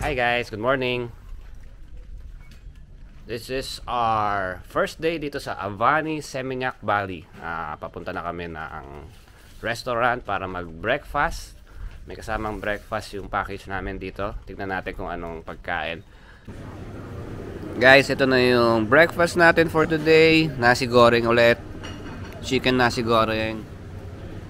Hi guys, good morning. This is our first day dito sa Avani, Seminyak Valley. Papunta na kami ng restaurant para mag-breakfast. May kasamang breakfast yung package namin dito. Tignan natin kung anong pagkain. Guys, ito na yung breakfast natin for today. Nasi goreng ulit. Chicken nasi goreng.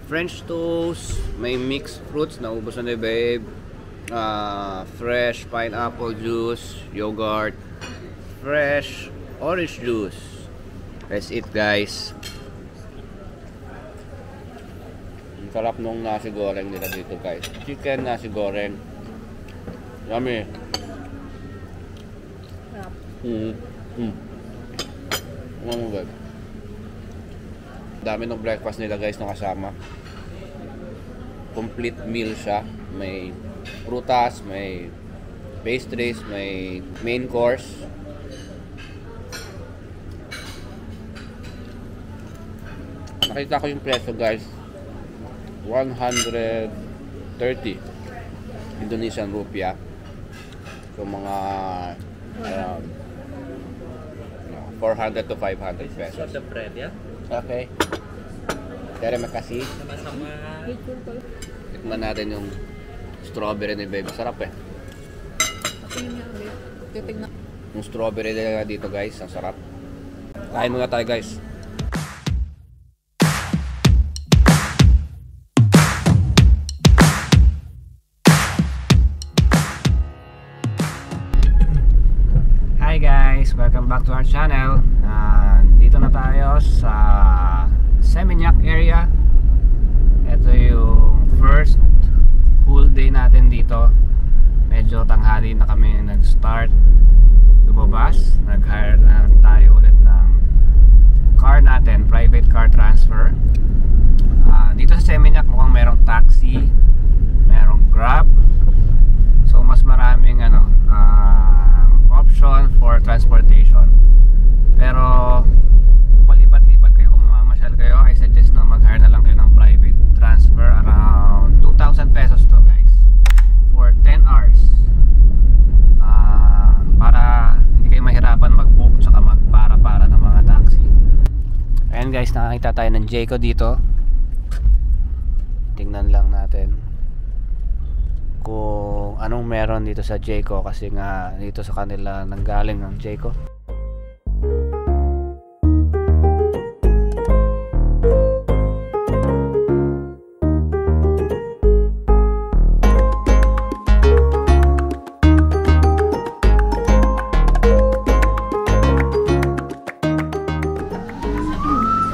French toast. May mixed fruits. Naubos na ni babe. Fresh pineapple juice. Yogurt. Fresh orange juice. Let's eat guys. Ang sarap nung nasi goreng nila dito guys. Chicken nasi goreng. Yummy. Dami ng breakfast nila guys na kasama. Complete meal siya. May prutas, may pastries, may main course. Nakita ko yung presyo guys, 130 Indonesian rupiah. So mga 400 to 500 pesos. So the bread, yeah? Okay. Terima kasih. Sama-sama. Tikman natin yung strawberry ni baby. Sarap eh. Yung strawberry nila dito guys, ang sarap. Kain muna tayo guys. Hi guys, welcome back to our channel. Dito na tayo sa Seminyak area. Ito yung first full day natin dito. Medyo tanghali na kami nag-start lumabas. Nag-hire na tayo ulit ng car natin, private car transfer. Dito sa Seminyak mukhang merong taxi, merong Grab. So mas maraming option for transportation. Pero kung palipat-lipat kayo, kung mamamasyal kayo, I suggest na mag-hire na lang kayo ng private transfer. Around 2,000 pesos to guys for 10 hours. Para hindi kayo mahirapan mag-book tsaka magpara-para ng mga taxi. Ayan guys, nakakita tayo ng Jayco dito. Tingnan lang natin kung anong meron dito sa Jayco, kasi nga dito sa kanila nanggaling ang Jayco.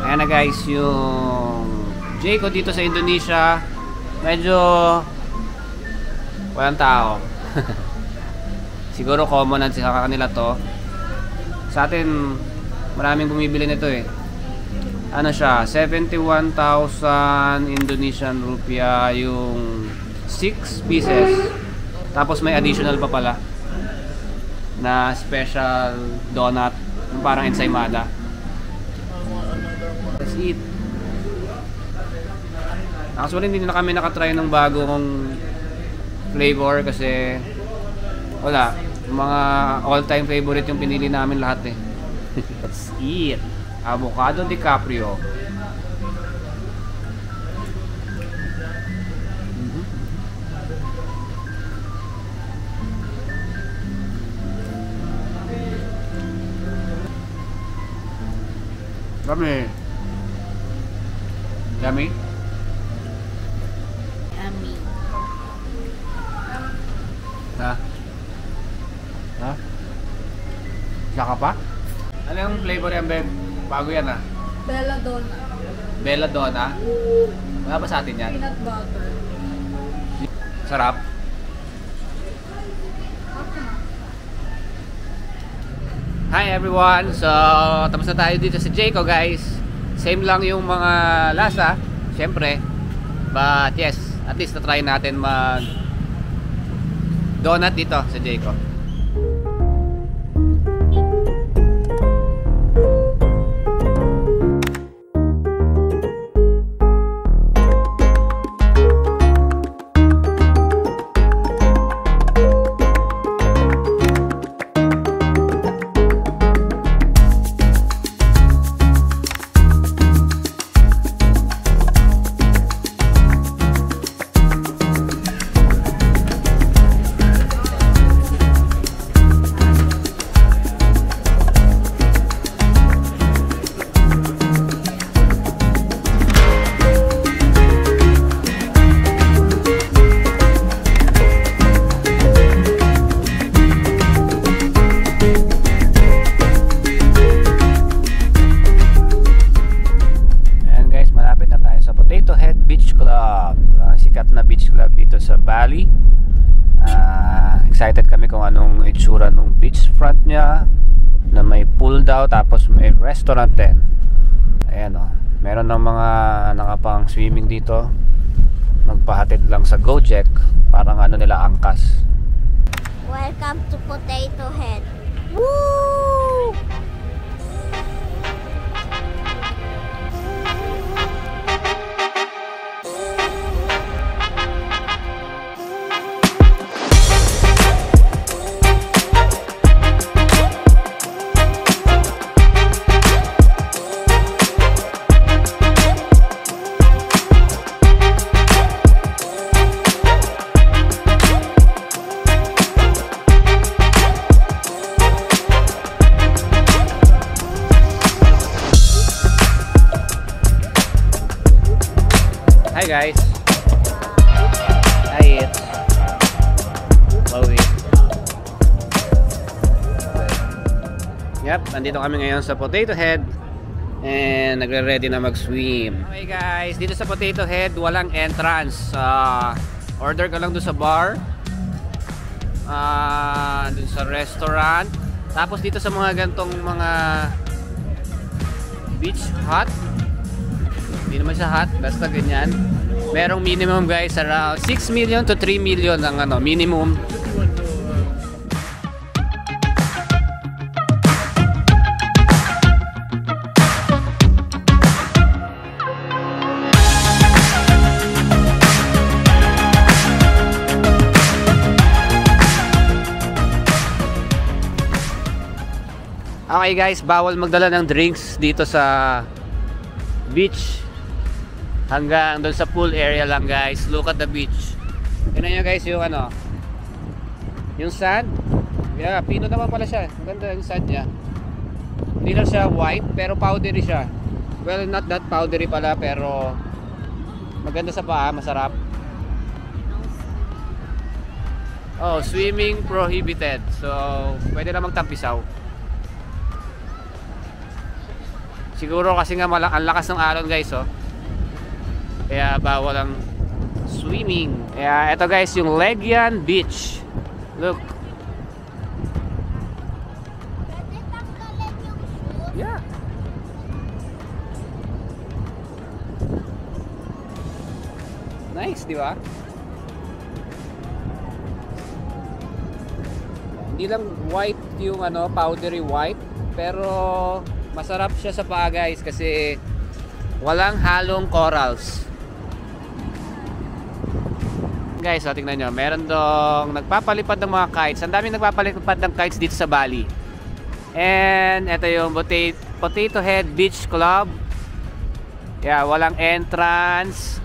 Ayan na guys, yung Jayco dito sa Indonesia, medyo walang tao. Siguro common na sa kanila to. Sa atin maraming bumibili nito eh. Ano siya, 71,000 Indonesian rupiah yung 6 pieces. Tapos may additional pa pala na special donut, yung parang ensaymada. Let's eat. Actually hindi na kami nakatry ng bagong flavor kasi wala, mga all-time favorite yung pinili namin lahat eh. Let's eat avocado DiCaprio. Yummy. Yummy. Ha? Ha? Isa ka pa? Ano yung flavor yan, babe? Bago yan ah. Belladonna. Belladonna? Wala ba sa atin yan? Peanut butter. Sarap. Hi everyone! So, tapos na tayo dito sa Jayco guys. Same lang yung mga lasa, syempre. But yes, at least na-try natin mag donut dito sa Jayco. dito sa Bali. Excited kami kung anong itsura ng beachfront niya, na may pool daw, tapos may restaurant din. Ayan o, meron ng mga nakapang swimming dito. Magpahatid lang sa Gojek, parang ano nila, angkas. Welcome to Potato Head. Woo! Hi guys. Hi it. Chloe. Yep, nandito kami ngayon sa Potato Head and nagre-ready na mag-swim. Okay guys, dito sa Potato Head walang entrance. Order ka lang doon sa bar, doon sa restaurant. Tapos dito sa mga gantong mga beach hut, hindi naman siya hot, basta ganyan. Merong minimum guys, around 6 million to 3 million ang ano, minimum. Okay guys, bawal magdala ng drinks dito sa beach. Hanggang doon sa pool area lang guys. Look at the beach. Tignan nyo guys yung ano, yung sand. Yeah, pino naman pala siya. Maganda yung sand niya. Hindi lang siya white pero powdery siya. Well, not that powdery pala, pero maganda sa paa, masarap. Oh, swimming prohibited. So, pwede na magtampisaw. Siguro kasi nga ang lakas ng alon guys, oh. Kaya bawal ang swimming. Kaya eto guys, yung Legian Beach. Look. Yeah. Nice, di ba? Hindi lang white yung ano, powdery white, pero masarap siya sa paa guys kasi walang halong corals. Guys, so tingnan nyo, meron dong nagpapalipad ng mga kites. Ang daming nagpapalipad ng kites dito sa Bali. And ito yung Potato Head Beach Club. Yeah, walang entrance.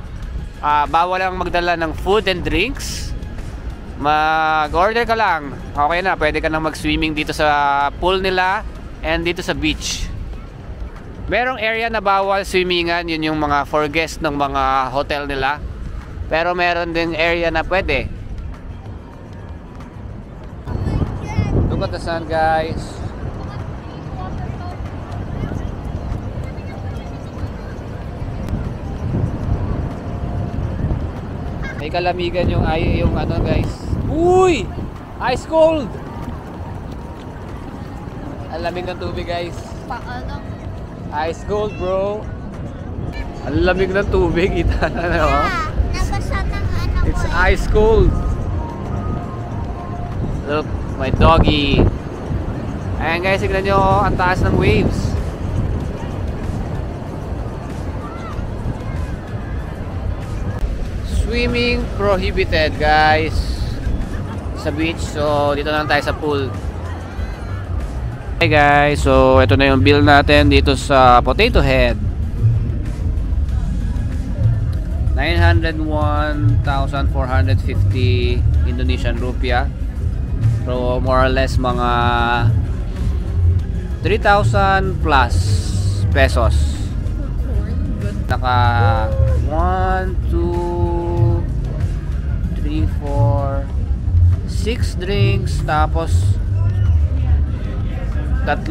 Bawal lang magdala ng food and drinks. Mag-order ka lang, okay na, pwede ka nang mag-swimming dito sa pool nila and dito sa beach. Merong area na bawal swimmingan, yun yung mga for guests ng mga hotel nila. Pero meron din area na pwede. Look at the sun guys. May kalamigan yung ano guys. Uy! Ice cold! Ang lamig ng tubig guys. Paano? Ice cold bro. Ang lamig ng tubig. Ita na no? Nabasa ng ano. It's ice cold. Look, my doggy. Ayan guys, tignan nyo ang taas ng waves. Swimming prohibited guys sa beach. So dito na lang tayo sa pool. Hey guys, so ito na yung bill natin dito sa Potato Head. 901,450 Indonesian rupiah. So more or less mga 3,000 plus pesos. Naka 1, 2, 3, 4, 6 drinks, tapos 3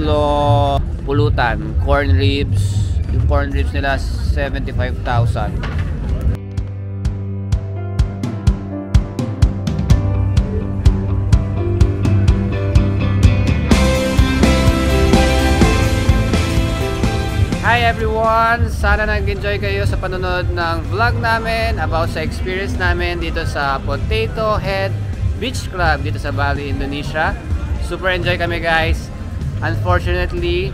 pulutan, corn ribs. Yung corn ribs nila 75,000. everyone! Sana nag-enjoy kayo sa panonood ng vlog namin about sa experience namin dito sa Potato Head Beach Club dito sa Bali, Indonesia. Super enjoy kami guys. Unfortunately,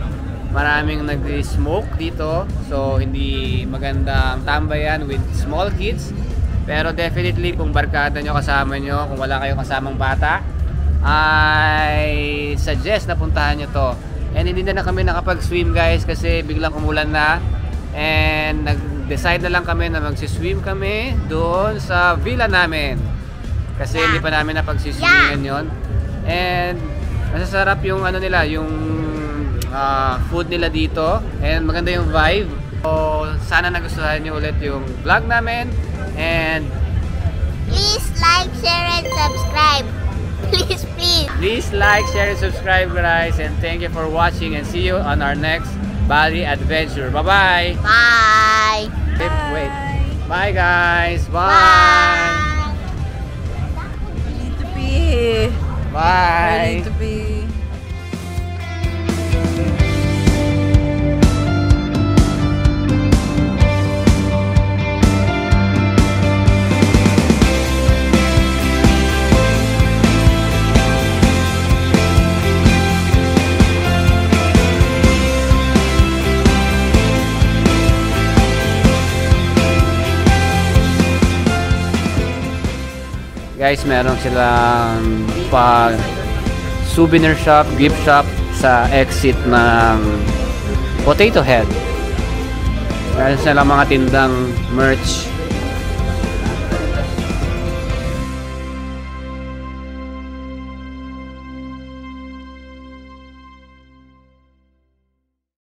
maraming nag-smoke dito. So, hindi magandang tambayan with small kids. Pero definitely, kung barkada nyo kasama nyo, kung wala kayong kasamang bata, I suggest na puntahan nyo to. And hindi na kami nakapag-swim guys kasi biglang umulan na. And nag-decide na lang kami na mag-swim kami doon sa villa namin. Kasi hindi pa namin napag-swimingan yon. And masasarap yung ano nila, yung food nila dito. And maganda yung vibe. So sana nagustuhan nyo ulit yung vlog namin. And Please like, share, and subscribe. Please, please. please like, share, and subscribe guys. And thank you for watching and see you on our next Bali adventure. Bye-bye. Bye. Wait. Bye guys. Bye. Bye. We need to pee. Bye. We need to pee. Guys, meron silang souvenir shop, gift shop sa exit ng Potato Head. Meron silang mga tindang merch